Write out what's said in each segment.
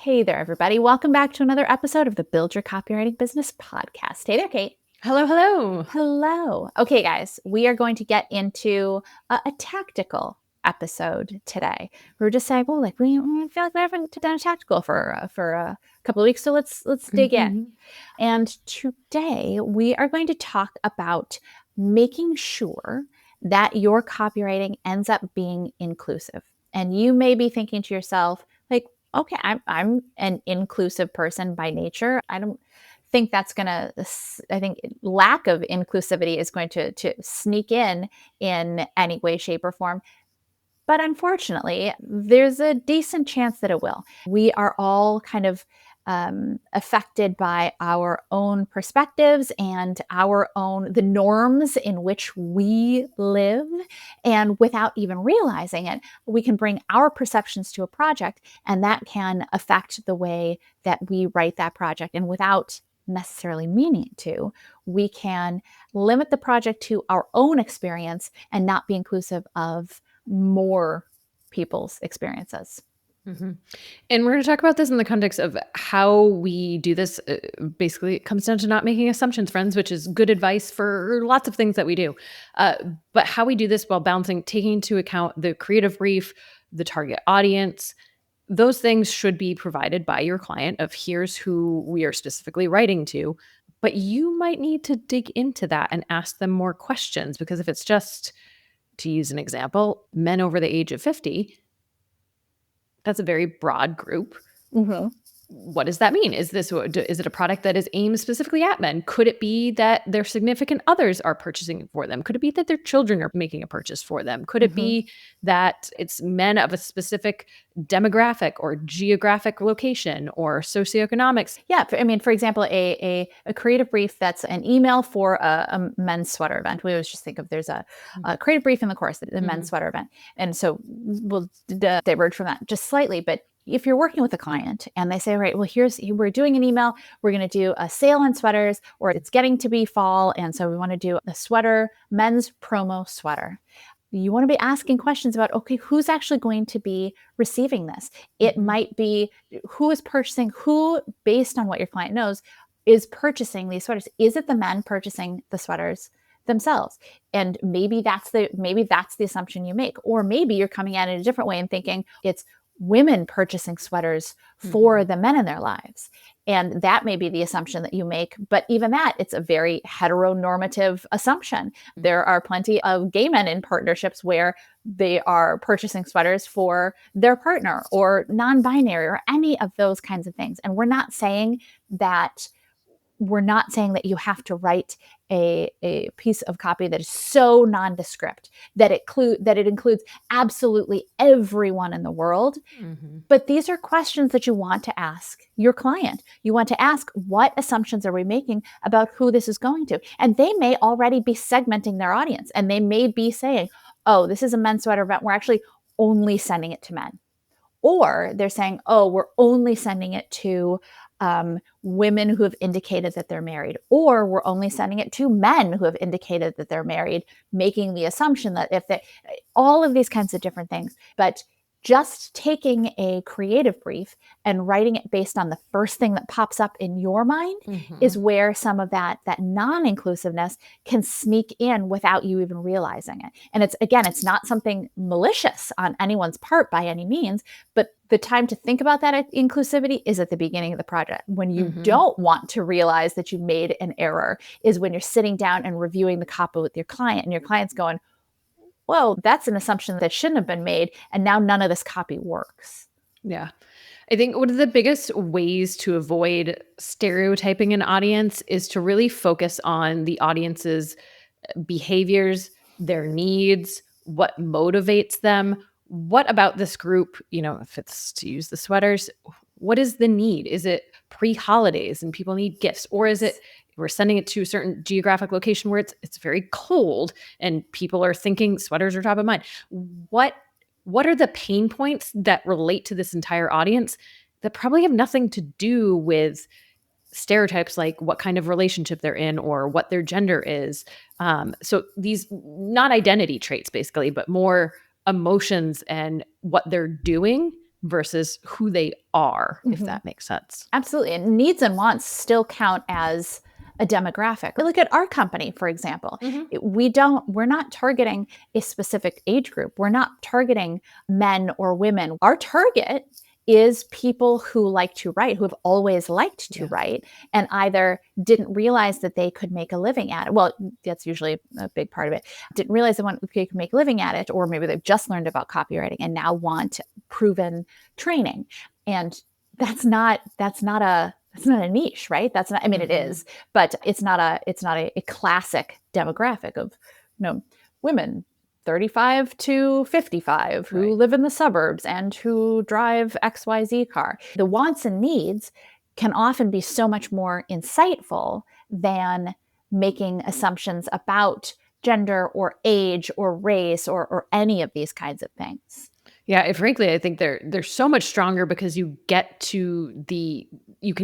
Hey there, everybody. Welcome back to another episode of the Build Your Copywriting Business podcast. Hey there, Kate. Hello, hello. Hello. Okay, guys, we are going to get into a tactical episode today. We're just saying, well, like we feel like we haven't done a tactical for a couple of weeks, so let's dig in. And today we are going to talk about making sure that your copywriting ends up being inclusive. And you may be thinking to yourself, like, okay, I'm an inclusive person by nature. I don't think that's going to, I think lack of inclusivity is going to sneak in any way, shape, or form. But unfortunately, there's a decent chance that it will. We are all kind of affected by our own perspectives and the norms in which we live. And without even realizing it, we can bring our perceptions to a project, and that can affect the way that we write that project. And without necessarily meaning it to, we can limit the project to our own experience and not be inclusive of more people's experiences. Mm-hmm. And we're going to talk about this in the context of how we do this. Basically, it comes down to not making assumptions, friends, which is good advice for lots of things that we do. But how we do this while taking into account the creative brief, the target audience, those things should be provided by your client of here's who we are specifically writing to. But you might need to dig into that and ask them more questions, because if it's just, to use an example, men over the age of 50, that's a very broad group. Mm-hmm. What does that mean? Is it a product that is aimed specifically at men? Could it be that their significant others are purchasing for them? Could it be that their children are making a purchase for them? Could it be that it's men of a specific demographic or geographic location or socioeconomics? Yeah, for example, a creative brief that's an email for a men's sweater event. We always just think of there's a creative brief in the course, the men's sweater event. And so we'll diverge from that just slightly, but if you're working with a client and they say, all right, well, we're doing an email, we're going to do a sale on sweaters, or it's getting to be fall, and so we want to do a men's promo sweater. You want to be asking questions about, okay, who's actually going to be receiving this? It might be who is purchasing, who, based on what your client knows, is purchasing these sweaters. Is it the men purchasing the sweaters themselves? And maybe that's the assumption you make. Or maybe you're coming at it a different way and thinking it's women purchasing sweaters for the men in their lives. And that may be the assumption that you make. But even that, it's a very heteronormative assumption. There are plenty of gay men in partnerships where they are purchasing sweaters for their partner or non-binary or any of those kinds of things. And we're not saying that you have to write a piece of copy that is so nondescript that it includes absolutely everyone in the world. But these are questions that you want to ask your client. You want to ask, what assumptions are we making about who this is going to? And they may already be segmenting their audience, and they may be saying, oh, this is a men's sweater event. We're actually only sending it to men. Or they're saying, oh, we're only sending it to women who have indicated that they're married, or we're only sending it to men who have indicated that they're married, making the assumption that all of these kinds of different things. But just taking a creative brief and writing it based on the first thing that pops up in your mind is where some of that non-inclusiveness can sneak in without you even realizing it. And it's not something malicious on anyone's part by any means, but the time to think about that inclusivity is at the beginning of the project. When you don't want to realize that you made an error is when you're sitting down and reviewing the copy with your client, and your client's going, whoa, that's an assumption that shouldn't have been made, and now none of this copy works. Yeah. I think one of the biggest ways to avoid stereotyping an audience is to really focus on the audience's behaviors, their needs, what motivates them. What about this group, if it's to use the sweaters, what is the need? Is it pre-holidays and people need gifts? Or is it we're sending it to a certain geographic location where it's very cold and people are thinking sweaters are top of mind? What are the pain points that relate to this entire audience that probably have nothing to do with stereotypes like what kind of relationship they're in or what their gender is? So these not identity traits basically, but more emotions and what they're doing versus who they are, if that makes sense. Absolutely. And needs and wants still count as a demographic. Look at our company, for example. We're not targeting a specific age group. We're not targeting men or women. Our target is people who like to write, who have always liked to write, and either didn't realize that they could make a living at it. Well, that's usually a big part of it. Didn't realize they could make a living at it, or maybe they've just learned about copywriting and now want proven training. And that's not a niche, right? That's not, I mean, it is, but it's not a classic demographic of, women 35 to 55 who live in the suburbs and who drive XYZ car. The wants and needs can often be so much more insightful than making assumptions about gender or age or race or any of these kinds of things. Yeah, frankly, I think they're so much stronger because you can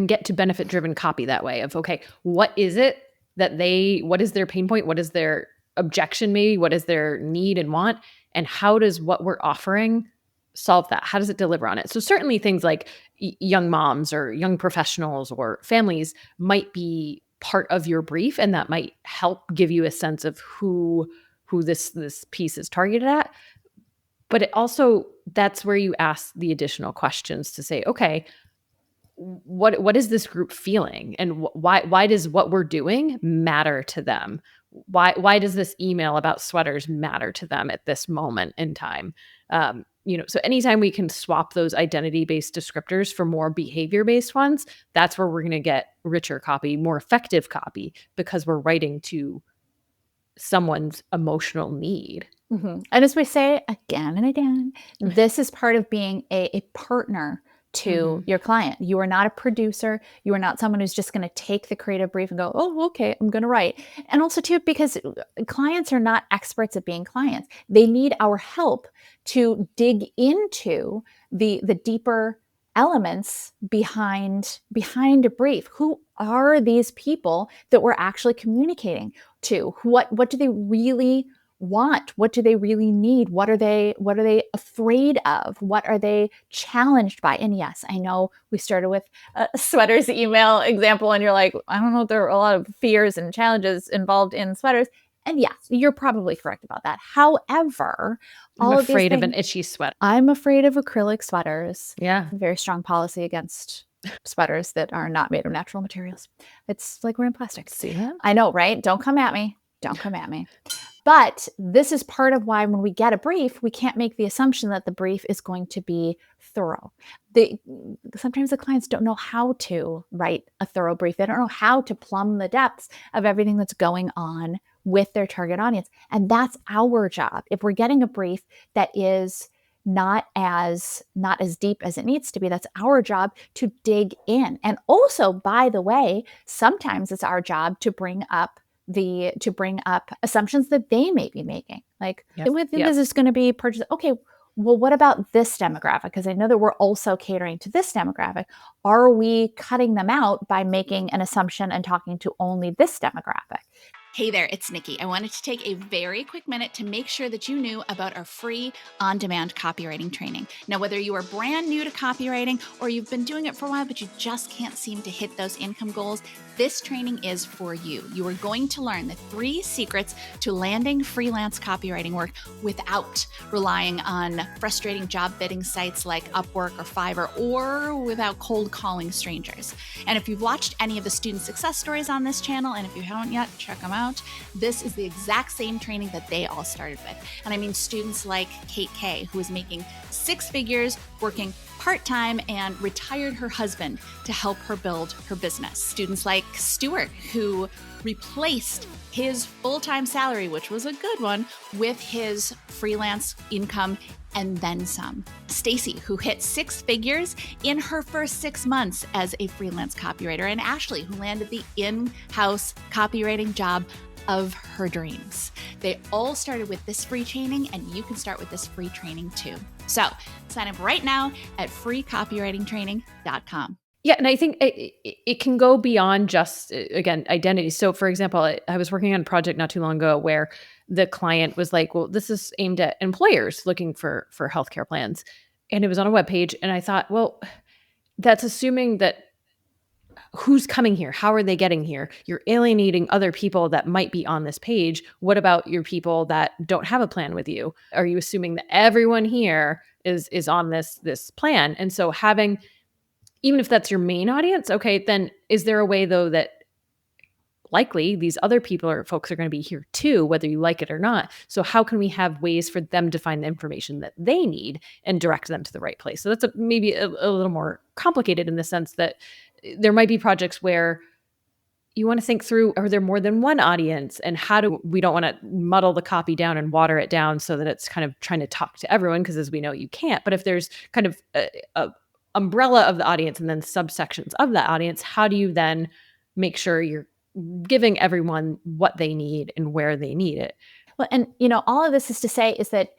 get to benefit driven copy that way of, okay, what is it that what is their pain point? What is their objection maybe? What is their need and want? And how does what we're offering solve that? How does it deliver on it? So certainly things like young moms or young professionals or families might be part of your brief, and that might help give you a sense of who this piece is targeted at. But it also, that's where you ask the additional questions to say, okay, what is this group feeling? And why does what we're doing matter to them? Why does this email about sweaters matter to them at this moment in time? So anytime we can swap those identity-based descriptors for more behavior-based ones, that's where we're going to get richer copy, more effective copy, because we're writing to someone's emotional need. And as we say again and again, this is part of being a partner to your client. You are not a producer. You are not someone who's just going to take the creative brief and go, oh, okay, I'm going to write. And also too, because clients are not experts at being clients. They need our help to dig into the deeper elements behind a brief. Who are these people that we're actually communicating to? What do they really want? What do they really need? What are they afraid of? What are they challenged by? And yes, I know we started with a sweaters email example, and you're like, I don't know if there are a lot of fears and challenges involved in sweaters. And yes, you're probably correct about that. However, I'm afraid of an itchy sweater. I'm afraid of acrylic sweaters. Yeah. Very strong policy against sweaters that are not made of natural materials. It's like we're in plastic. See that? I know, right? Don't come at me. Don't come at me. But this is part of why when we get a brief, we can't make the assumption that the brief is going to be thorough. Sometimes the clients don't know how to write a thorough brief. They don't know how to plumb the depths of everything that's going on with their target audience. And that's our job. If we're getting a brief that is not as deep as it needs to be, that's our job to dig in. And also, by the way, sometimes it's our job to bring up assumptions that they may be making. Like, this is going to be purchased. Okay, well, what about this demographic? Because I know that we're also catering to this demographic. Are we cutting them out by making an assumption and talking to only this demographic? Hey there, it's Nicki. I wanted to take a very quick minute to make sure that you knew about our free on-demand copywriting training. Now, whether you are brand new to copywriting or you've been doing it for a while, but you just can't seem to hit those income goals, this training is for you. You are going to learn the 3 secrets to landing freelance copywriting work without relying on frustrating job bidding sites like Upwork or Fiverr, or without cold calling strangers. And if you've watched any of the student success stories on this channel, and if you haven't yet, check them out. This is the exact same training that they all started with. And I mean students like Kate K, who is making 6 figures working part-time and retired her husband to help her build her business. Students like Stuart, who replaced his full-time salary, which was a good one, with his freelance income and then some. Stacy, who hit 6 figures in her first 6 months as a freelance copywriter, and Ashley, who landed the in-house copywriting job of her dreams. They all started with this free training, and you can start with this free training too. So sign up right now at freecopywritingtraining.com. Yeah. And I think it can go beyond just, again, identity. So for example, I was working on a project not too long ago where the client was like, well, this is aimed at employers looking for healthcare plans. and it was on a webpage. And I thought, well, that's assuming that who's coming here? How are they getting here? You're alienating other people that might be on this page. What about your people that don't have a plan with you? Are you assuming that everyone here is on this plan? And so having, even if that's your main audience, okay, then is there a way though that likely these other people or folks are going to be here too, whether you like it or not? So how can we have ways for them to find the information that they need and direct them to the right place? So that's maybe a little more complicated in the sense that there might be projects where you want to think through, are there more than one audience? And we don't want to muddle the copy down and water it down so that it's kind of trying to talk to everyone, because as we know, you can't. But if there's kind of a umbrella of the audience and then subsections of that audience, how do you then make sure you're giving everyone what they need and where they need it? Well, and all of this is to say is that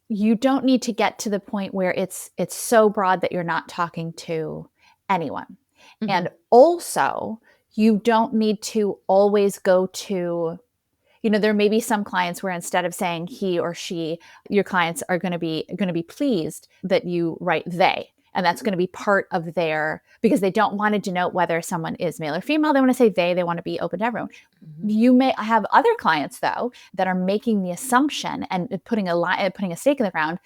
you don't need to get to the point where it's so broad that you're not talking to anyone. Mm-hmm. And also, you don't need to always go to, there may be some clients where instead of saying he or she, your clients are going to be pleased that you write they. And that's going to be part of because they don't want to denote whether someone is male or female. They want to say they want to be open to everyone. Mm-hmm. You may have other clients though, that are making the assumption and putting a stake in the ground.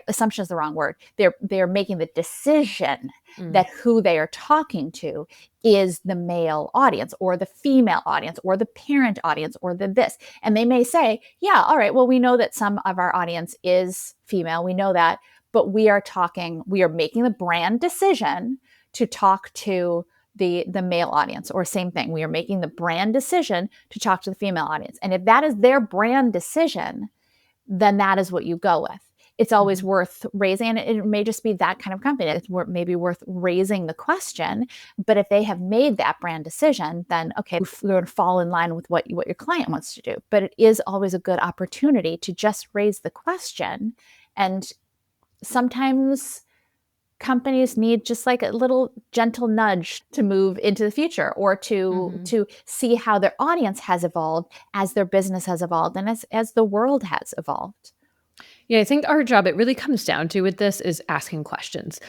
Assumption is the wrong word. They're making the decision that who they are talking to is the male audience or the female audience or the parent audience or the this. And they may say, yeah, all right, well, we know that some of our audience is female. We know that. But we are making the brand decision to talk to the male audience, or same thing. We are making the brand decision to talk to the female audience. And if that is their brand decision, then that is what you go with. It's always worth raising, and it may just be that kind of company. It's maybe worth raising the question, but if they have made that brand decision, then okay, we're going to fall in line with what your client wants to do. But it is always a good opportunity to just raise the question. And sometimes companies need just like a little gentle nudge to move into the future, or to see how their audience has evolved as their business has evolved and as the world has evolved. Yeah, I think our job, it really comes down to with this, is asking questions.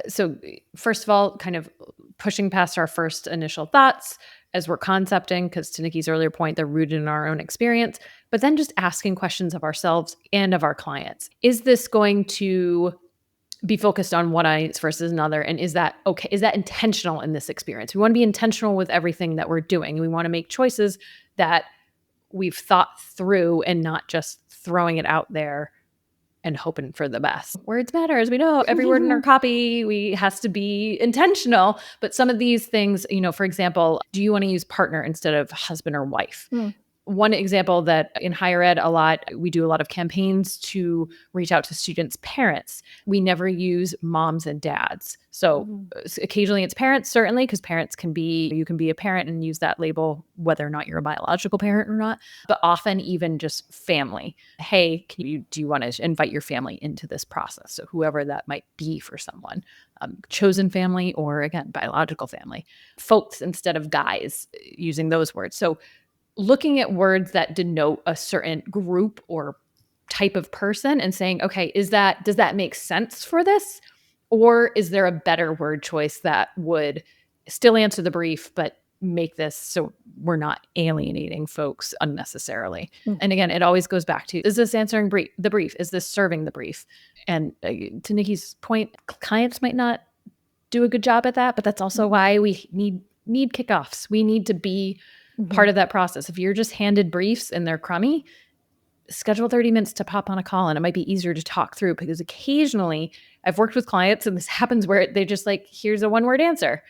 So first of all, kind of pushing past our first initial thoughts as we're concepting, because to Nicki's earlier point, they're rooted in our own experience, but then just asking questions of ourselves and of our clients. Is this going to be focused on one audience versus another? And is that okay? Is that intentional in this experience? We want to be intentional with everything that we're doing. We want to make choices that we've thought through and not just throwing it out there and hoping for the best. Words matter, as we know. Every word in our copy has to be intentional. But some of these things, for example, do you want to use partner instead of husband or wife? One example that in higher ed we do a lot of campaigns to reach out to students' parents. We never use moms and dads. So occasionally it's parents, certainly, because you can be a parent and use that label whether or not you're a biological parent or not, but often even just family. Hey, do you want to invite your family into this process? So whoever that might be for someone, chosen family, or again, biological family. Folks instead of guys, using those words. So looking at words that denote a certain group or type of person and saying, okay, does that make sense for this? Or is there a better word choice that would still answer the brief, but make this so we're not alienating folks unnecessarily? And again, it always goes back to, is this answering the brief? Is this serving the brief? And to Nicki's point, clients might not do a good job at that, but that's also why we need kickoffs. We need to be part of that process. If you're just handed briefs and they're crummy, schedule 30 minutes to pop on a call, and it might be easier to talk through, because occasionally I've worked with clients and this happens where they're just like, here's a one-word answer.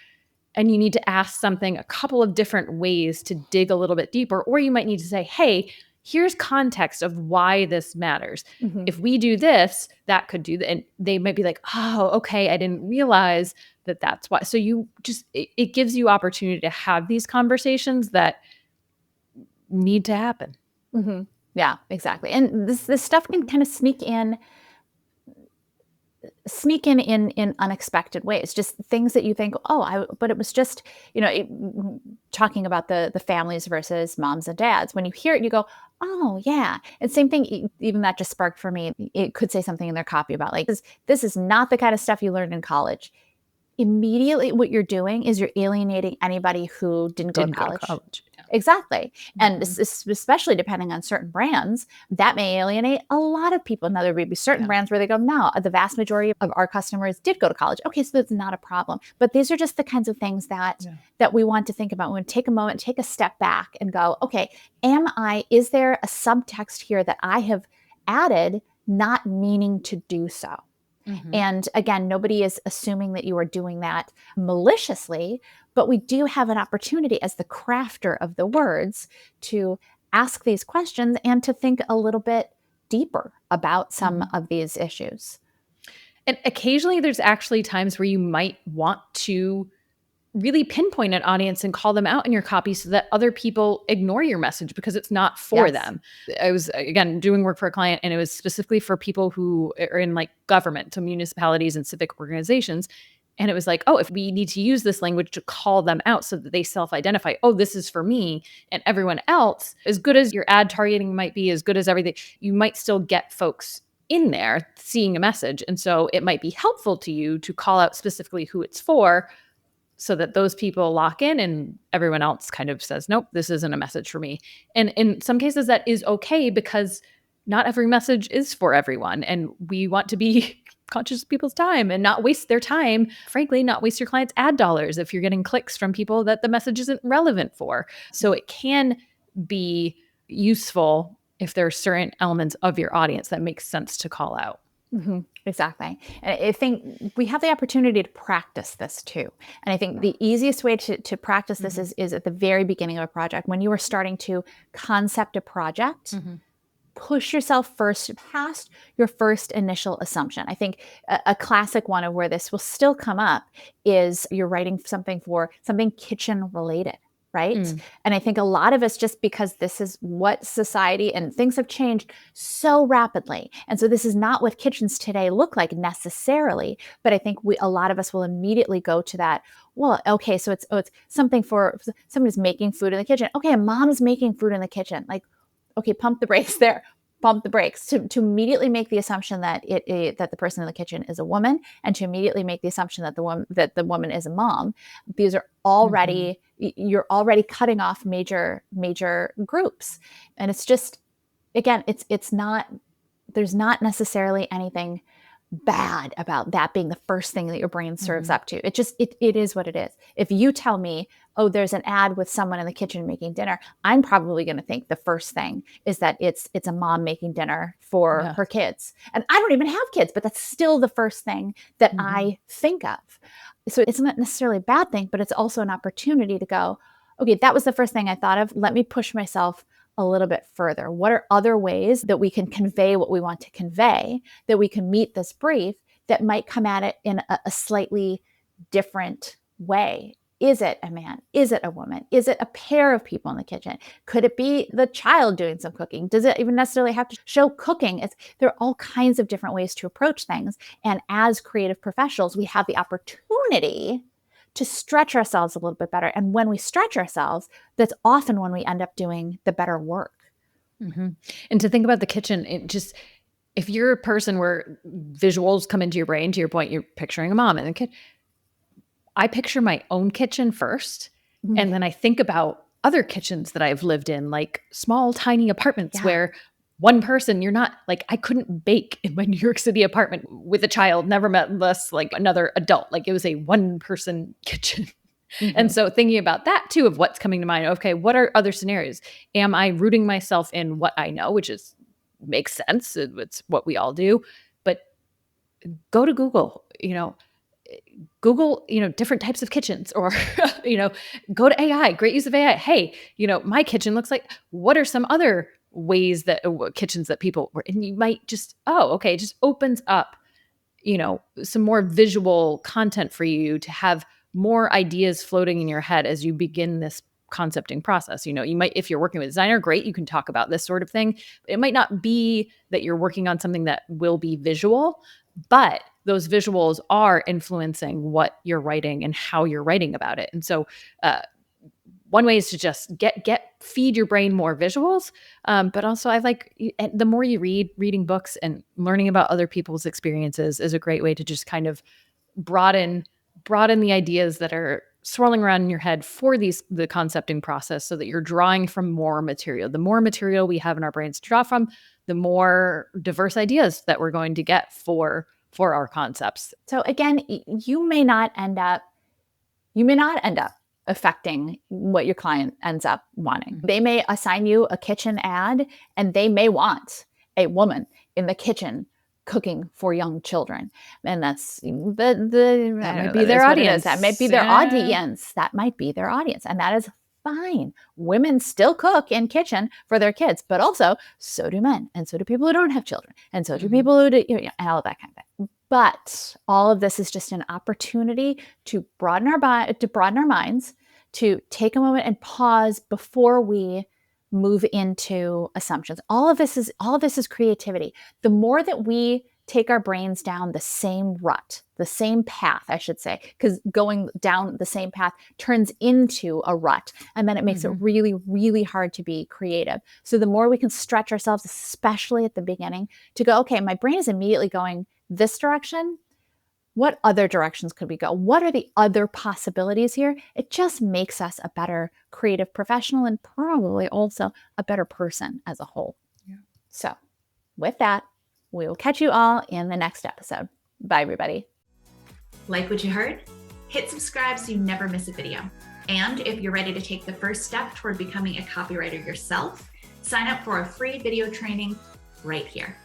And you need to ask something a couple of different ways to dig a little bit deeper, or you might need to say, hey, here's context of why this matters. If we do this, that could do that. And they might be like, oh, okay, I didn't realize that's why. So it gives you opportunity to have these conversations that need to happen. Yeah, exactly. And this stuff can kind of sneak in unexpected ways, just things that you think, but it was just, talking about the families versus moms and dads. When you hear it, you go, Oh, yeah. And same thing, even that just sparked for me. It could say something in their copy about like, this is not the kind of stuff you learned in college. Immediately, what you're doing is you're alienating anybody who didn't go to Didn't go to college. college. Yeah. Exactly. And Mhm. especially depending on certain brands, that may alienate a lot of people. Now, there may be certain Yeah. brands where they go, no, the vast majority of our customers did go to college. Okay, so that's not a problem. But these are just the kinds of things that Yeah. that we want to think about. We want to take a moment, take a step back and go, okay, is there a subtext here that I have added, not meaning to do so? Mhm. And again, nobody is assuming that you are doing that maliciously, but we do have an opportunity as the crafter of the words to ask these questions and to think a little bit deeper about some Mhm. of these issues. And occasionally there's actually times where you might want to really pinpoint an audience and call them out in your copy so that other people ignore your message because it's not for Yes. them. I was, again, doing work for a client, and it was specifically for people who are in like government, so municipalities and civic organizations. And it was like, oh, if we need to use this language to call them out so that they self-identify, oh, this is for me and everyone else, as good as your ad targeting might be, as good as everything, you might still get folks in there seeing a message. And so it might be helpful to you to call out specifically who it's for, so that those people lock in and everyone else kind of says, nope, this isn't a message for me. And in some cases, that is okay because not every message is for everyone. And we want to be conscious of people's time and not waste their time. Frankly, not waste your clients' ad dollars if you're getting clicks from people that the message isn't relevant for. So it can be useful if there are certain elements of your audience that makes sense to call out. Exactly. And I think we have the opportunity to practice this too. And I think the easiest way to practice this is at the very beginning of a project. When you are starting to concept a project, push yourself first past your first initial assumption. I think a classic one of where this will still come up is you're writing something for something kitchen related, right? And I think a lot of us, just because this is what society and things have changed so rapidly. And so this is not what kitchens today look like necessarily, but I think a lot of us will immediately go to that. Well, okay, so it's something for somebody's making food in the kitchen. Okay, a mom's making food in the kitchen. Like, okay, pump the brakes there. Pump the brakes to immediately make the assumption that that the person in the kitchen is a woman, and to immediately make the assumption that the woman is a mom. These are already you're already cutting off major groups, and it's just, again, it's not, there's not necessarily anything bad about that being the first thing that your brain serves up to. It is what it is. If you tell me, oh, there's an ad with someone in the kitchen making dinner, I'm probably going to think the first thing is that it's a mom making dinner for her kids. And I don't even have kids, but that's still the first thing that I think of. So it's not necessarily a bad thing, but it's also an opportunity to go, okay, that was the first thing I thought of. Let me push myself a little bit further. What are other ways that we can convey what we want to convey, that we can meet this brief, that might come at it in a slightly different way? Is it a man? Is it a woman? Is it a pair of people in the kitchen? Could it be the child doing some cooking? Does it even necessarily have to show cooking? There are all kinds of different ways to approach things. And as creative professionals, we have the opportunity to stretch ourselves a little bit better. And when we stretch ourselves, that's often when we end up doing the better work. And to think about the kitchen, it just, if you're a person where visuals come into your brain, to your point, you're picturing a mom in the kitchen. I picture my own kitchen first, and then I think about other kitchens that I've lived in, like small, tiny apartments where one person, you're not like, I couldn't bake in my New York City apartment with a child, never met less like another adult. Like it was a one person kitchen. And so thinking about that too, of what's coming to mind, okay, what are other scenarios? Am I rooting myself in what I know, which is makes sense. It's what we all do. But go to Google, Google, different types of kitchens, or, go to AI, great use of AI. Hey, my kitchen looks like, what are some other ways that kitchens that people were, and you might just, it just opens up, some more visual content for you to have more ideas floating in your head as you begin this concepting process. You might, if you're working with a designer, great, you can talk about this sort of thing. It might not be that you're working on something that will be visual, but those visuals are influencing what you're writing and how you're writing about it. And so one way is to just feed your brain more visuals. But also the more you reading books and learning about other people's experiences is a great way to just kind of broaden the ideas that are swirling around in your head for the concepting process, so that you're drawing from more material. The more material we have in our brains to draw from, the more diverse ideas that we're going to get for our concepts. So again, you may not end up affecting what your client ends up wanting. Mm-hmm. They may assign you a kitchen ad, and they may want a woman in the kitchen cooking for young children. And that's that might be their audience. That might be their audience. That might be their audience. And that is fine. Women still cook in kitchen for their kids, but also so do men. And so do people who don't have children. And so do people who do, and all of that kind of thing. But all of this is just an opportunity to broaden our minds, to take a moment and pause before we move into assumptions. All of this is creativity. The more that we take our brains down the same rut, the same path, I should say, because going down the same path turns into a rut, and then it makes it really, really hard to be creative. So the more we can stretch ourselves, especially at the beginning, to go, okay, my brain is immediately going this direction. What other directions could we go? What are the other possibilities here? It just makes us a better creative professional, and probably also a better person as a whole. Yeah. So with that, we will catch you all in the next episode. Bye, everybody. Like what you heard? Hit subscribe so you never miss a video. And if you're ready to take the first step toward becoming a copywriter yourself, sign up for a free video training right here.